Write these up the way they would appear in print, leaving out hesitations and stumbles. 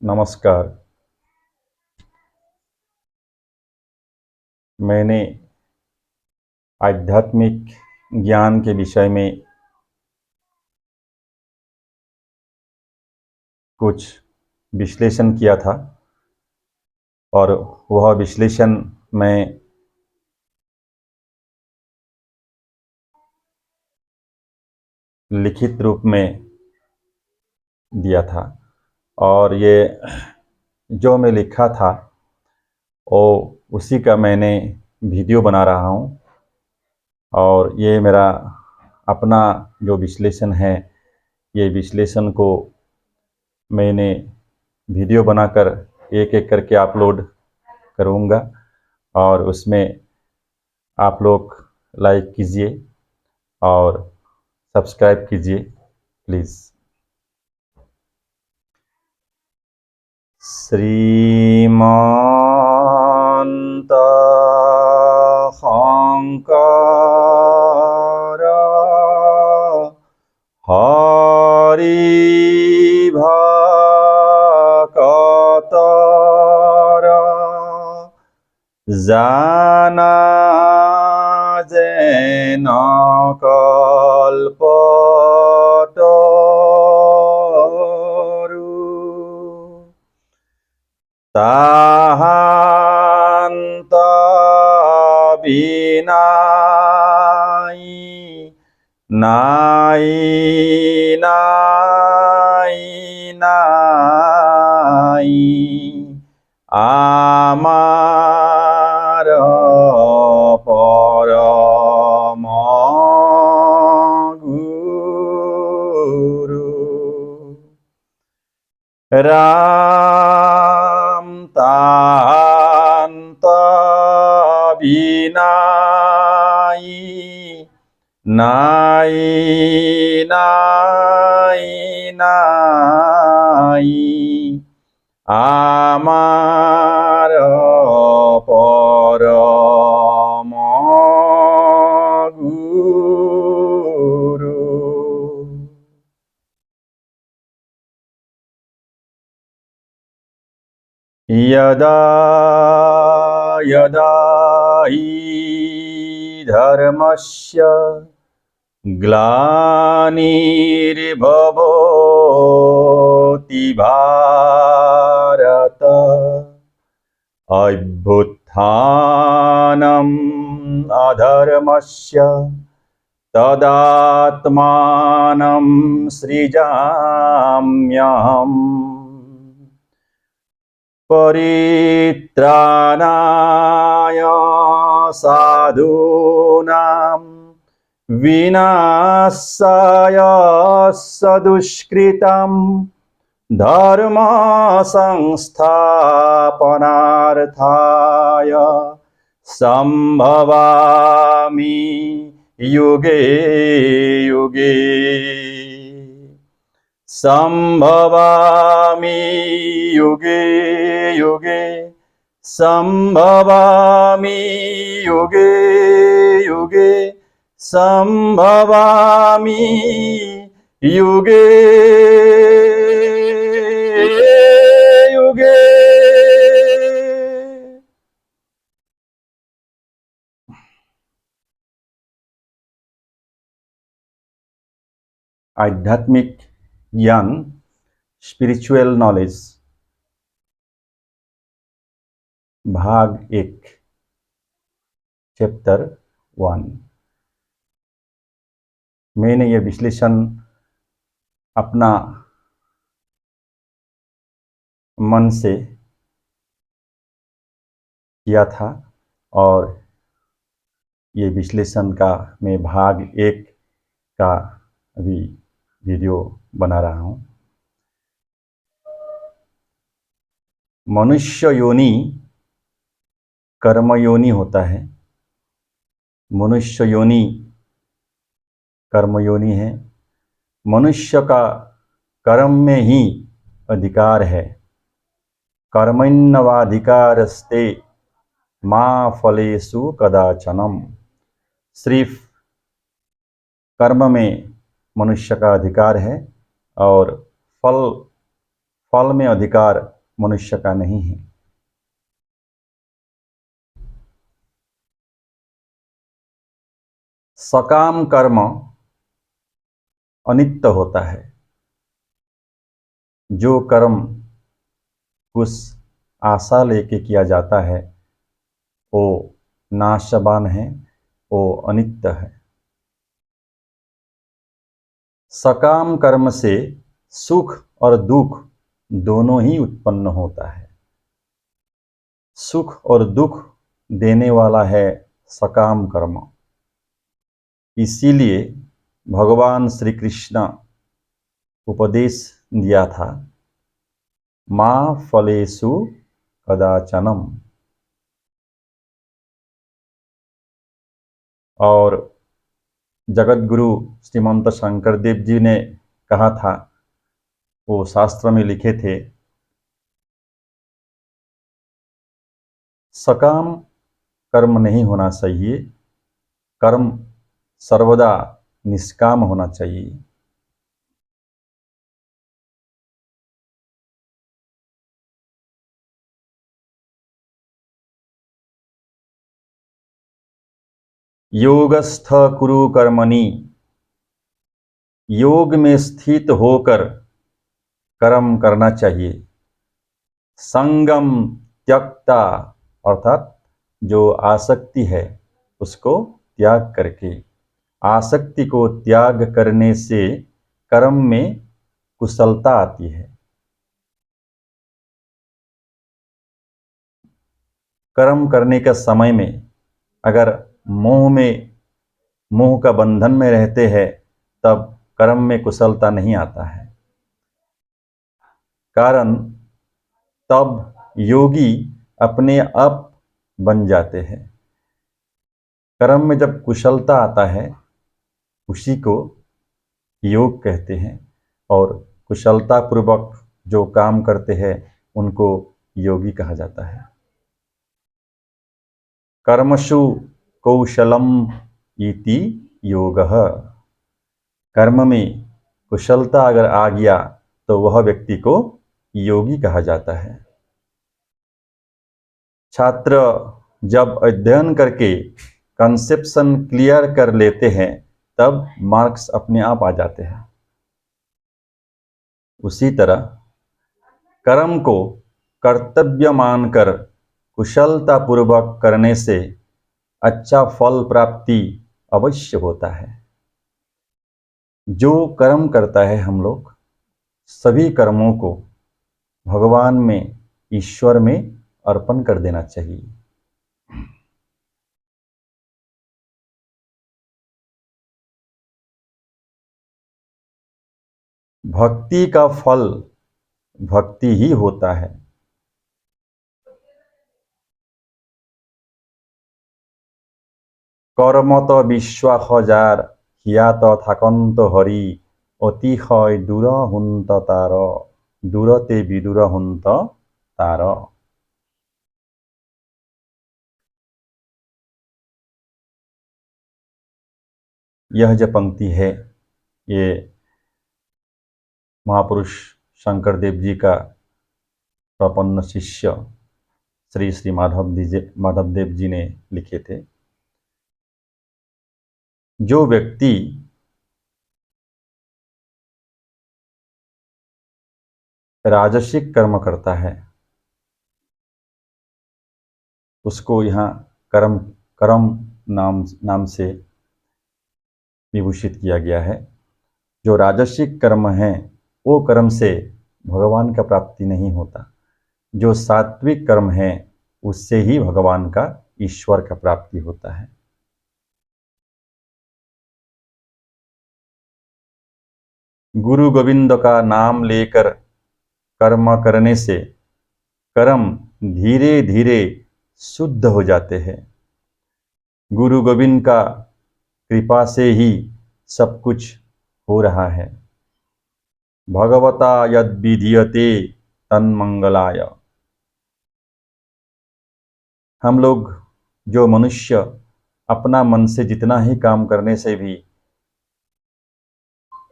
नमस्कार। मैंने आध्यात्मिक ज्ञान के विषय में कुछ विश्लेषण किया था और वह विश्लेषण मैं लिखित रूप में दिया था और ये जो मैं लिखा था वो उसी का मैंने वीडियो बना रहा हूँ और ये मेरा अपना जो विश्लेषण है, ये विश्लेषण को मैंने वीडियो बनाकर एक एक करके अपलोड करूँगा और उसमें आप लोग लाइक कीजिए और सब्सक्राइब कीजिए प्लीज़। श्रीमन्त शंकर हरिभक्तर जाना जेन कल्पतरु ताहान्त विनाय नाय नाय नाय आमार परम गुरु राम तान्त विनाय नाय नाय नाय आमार परम गुरु। यदा यदा हि धर्मस्य ग्लानिर्भवति भारत अभ्युत्थानम् अधर्मस्य तदात्मानं सृजाम्यहम् परित्राणाय साधूनां विनाशाय सदुष्कृतं धर्म संस्थापनार्थाय संभवामि युगे युगे संभवामि युगे युगे संभवामि युगे युगे संभवामि युगे युगे। आध्यात्मिक ज्ञान, स्पिरिचुअल नॉलेज, भाग 1, चैप्टर 1। मैंने यह विश्लेषण अपना मन से किया था और ये विश्लेषण का मैं भाग 1 का अभी वीडियो बना रहा हूँ। मनुष्य योनि कर्म योनि होता है। मनुष्य योनि कर्म योनि है। मनुष्य का कर्म में ही अधिकार है। कर्मण्यवाधिकारस्ते मा फलेषु कदाचनम। सिर्फ कर्म में मनुष्य का अधिकार है और फल में अधिकार मनुष्य का नहीं है। सकाम कर्म अनित्य होता है। जो कर्म कुछ आशा लेके किया जाता है वो नाशवान है, वो अनित्य है। सकाम कर्म से सुख और दुख दोनों ही उत्पन्न होता है। सुख और दुख देने वाला है सकाम कर्म। इसीलिए भगवान श्री कृष्ण उपदेश दिया था, मा फलेषु कदाचनम। और जगत गुरु श्रीमंत शंकर देव जी ने कहा था, वो शास्त्र में लिखे थे, सकाम कर्म नहीं होना चाहिए, कर्म सर्वदा निष्काम होना चाहिए। योगस्थ कुरु कर्मणि, योग में स्थित होकर कर्म करना चाहिए। संगम त्यक्ता, अर्थात जो आसक्ति है उसको त्याग करके। आसक्ति को त्याग करने से कर्म में कुशलता आती है। कर्म करने के समय में अगर मोह का बंधन में रहते हैं तब कर्म में कुशलता नहीं आता है। कारण तब योगी अपने आप बन जाते हैं। कर्म में जब कुशलता आता है उसी को योग कहते हैं, और कुशलता पूर्वक जो काम करते हैं उनको योगी कहा जाता है। कर्मसु कौशलम इति योगः। कर्म में कुशलता अगर आ गया तो वह व्यक्ति को योगी कहा जाता है। छात्र जब अध्ययन करके कंसेप्शन क्लियर कर लेते हैं तब मार्क्स अपने आप आ जाते हैं। उसी तरह कर्म को कर्तव्य मानकर कुशलता पूर्वक करने से अच्छा फल प्राप्ति अवश्य होता है। जो कर्म करता है हम लोग सभी कर्मों को भगवान में, ईश्वर में अर्पण कर देना चाहिए। भक्ति का फल भक्ति ही होता है। कर्मत विश्वास हजार हियात थाकंत हरि अतिशय दूर हुंत तार दूरते विदूर हुंत तार। यह जो पंक्ति है ये महापुरुष शंकर देव जी का प्रपन्न शिष्य श्री श्री माधव देव जी ने लिखे थे। जो व्यक्ति राजसिक कर्म करता है उसको यहाँ कर्म कर्म नाम से विभूषित किया गया है। जो राजसिक कर्म है वो कर्म से भगवान का प्राप्ति नहीं होता। जो सात्विक कर्म है उससे ही भगवान का, ईश्वर का प्राप्ति होता है। गुरु गोविंद का नाम लेकर कर्म करने से कर्म धीरे धीरे शुद्ध हो जाते हैं। गुरु गोविंद का कृपा से ही सब कुछ हो रहा है। भगवता यद विधीयते तन्मंगलाय। हम लोग जो मनुष्य अपना मन से जितना ही काम करने से भी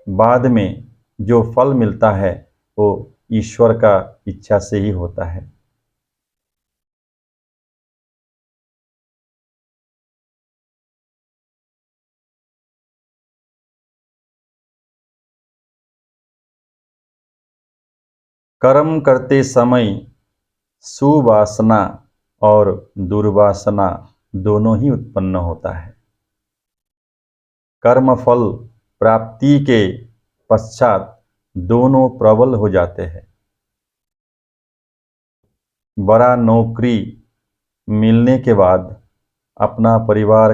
बाद में जो फल मिलता है वो ईश्वर का इच्छा से ही होता है। कर्म करते समय सुवासना और दुर्वासना दोनों ही उत्पन्न होता है। कर्मफल प्राप्ति के पश्चात दोनों प्रबल हो जाते हैं। बड़ा नौकरी मिलने के बाद अपना परिवार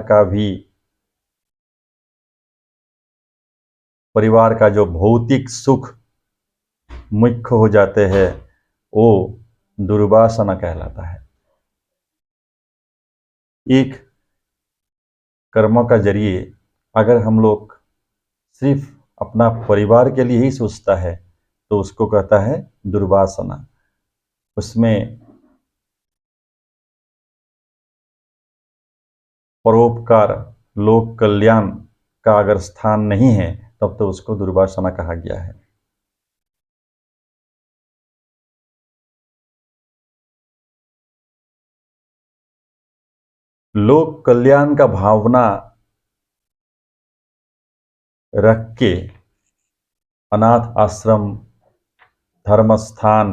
का जो भौतिक सुख मुख्य हो जाते हैं, वो दुर्वासना कहलाता है। एक कर्म का जरिए अगर हम लोग सिर्फ अपना परिवार के लिए ही सोचता है तो उसको कहता है दुर्वासना। उसमें परोपकार, लोक कल्याण का अगर स्थान नहीं है तब तो उसको दुर्वासना कहा गया है। लोक कल्याण का भावना रख के अनाथ आश्रम, धर्मस्थान,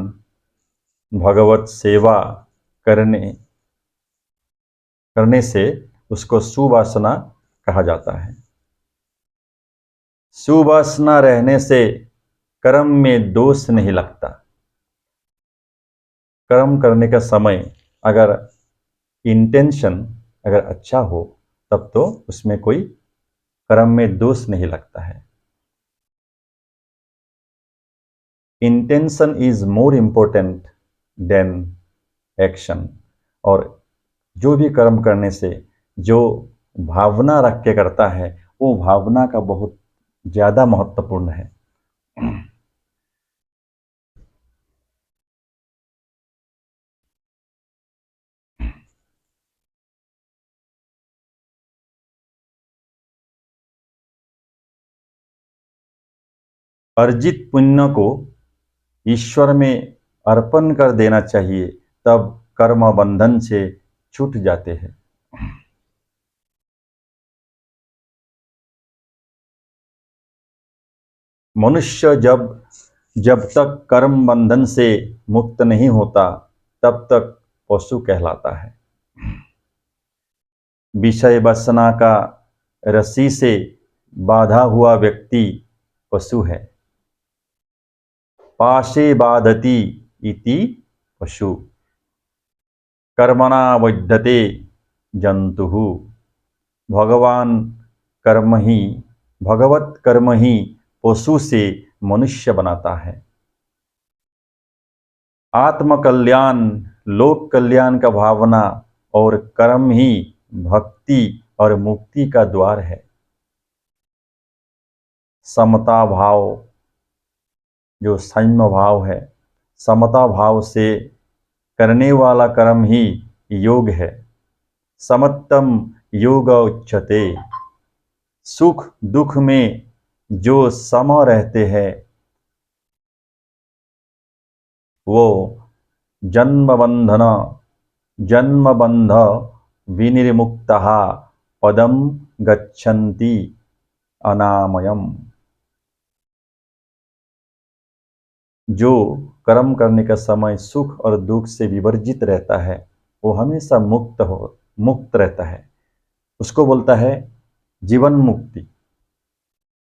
भगवत सेवा करने से उसको सुवासना कहा जाता है। सुवासना रहने से कर्म में दोष नहीं लगता। कर्म करने का समय अगर इंटेंशन अगर अच्छा हो तब तो उसमें कोई कर्म में दोष नहीं लगता है। Intention is more important then action. और जो भी कर्म करने से जो भावना रख के करता है वो भावना का बहुत ज़्यादा महत्वपूर्ण है। अर्जित पुण्य को ईश्वर में अर्पण कर देना चाहिए, तब कर्म बंधन से छूट जाते हैं। मनुष्य जब तक कर्म बंधन से मुक्त नहीं होता तब तक पशु कहलाता है। विषय वासना का रस्सी से बाधा हुआ व्यक्ति पशु है। पाशे बाधति इति पशु, कर्मणा बध्यते जंतुः। भगवान कर्म ही भगवत कर्म ही पशु से मनुष्य बनाता है। आत्म कल्याण, लोक कल्याण का भावना और कर्म ही भक्ति और मुक्ति का द्वार है। समता भाव, जो संयम भाव है, समता भाव से करने वाला कर्म ही योग है। समत्तम योग उच्यते। सुख दुख में जो सम रहते हैं वो जन्म बंध विनिर्मुक्तः पदम गच्छन्ति अनामयम। जो कर्म करने का समय सुख और दुख से विवर्जित रहता है वो हमेशा मुक्त रहता है। उसको बोलता है जीवन मुक्ति।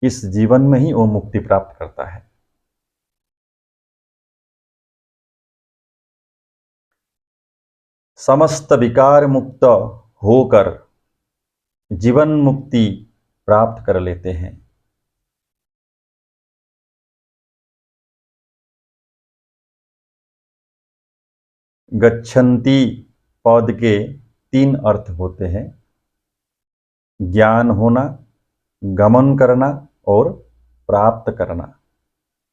इस जीवन में ही वो मुक्ति प्राप्त करता है। समस्त विकार मुक्त होकर जीवन मुक्ति प्राप्त कर लेते हैं। गच्छन्ति पद के 3 अर्थ होते हैं: ज्ञान होना, गमन करना और प्राप्त करना।